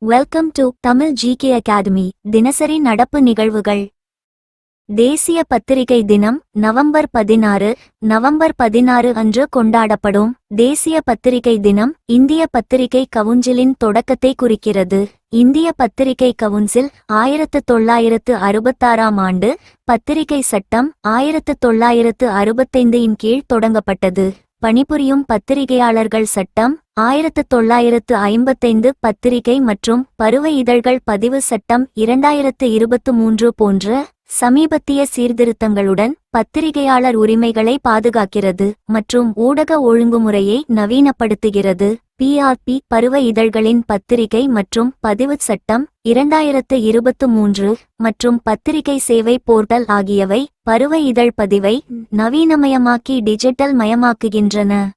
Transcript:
Welcome to Tamil GK academy. தினசரி நடப்பு நிகழ்வுகள். தேசிய பத்திரிகை தினம் நவம்பர் 16. நவம்பர் 16 அன்று கொண்டாடப்படும் தேசிய பத்திரிகை தினம் இந்திய பத்திரிகை கவுன்சிலின் தொடக்கத்தை குறிக்கிறது. இந்திய பத்திரிகை கவுன்சில் 1966ஆம் ஆண்டு பத்திரிகை சட்டம் 1965 இன் கீழ் தொடங்கப்பட்டது. பணிபுரியும் பத்திரிகையாளர்கள் சட்டம் 1955, பத்திரிகை மற்றும் பருவ இதழ்கள் பதிவு சட்டம் 2023 போன்ற சமீபத்திய சீர்திருத்தங்களுடன் பத்திரிகையாளர் உரிமைகளை பாதுகாக்கிறது மற்றும் ஊடக ஒழுங்குமுறையை நவீனப்படுத்துகிறது. PRP பருவ இதழ்களின் பத்திரிகை மற்றும் பதிவு சட்டம் 2023 மற்றும் பத்திரிகை சேவை போர்ட்டல் ஆகியவை பருவ இதழ் பதிவை நவீனமயமாக்கி டிஜிட்டல் மயமாக்குகின்றன.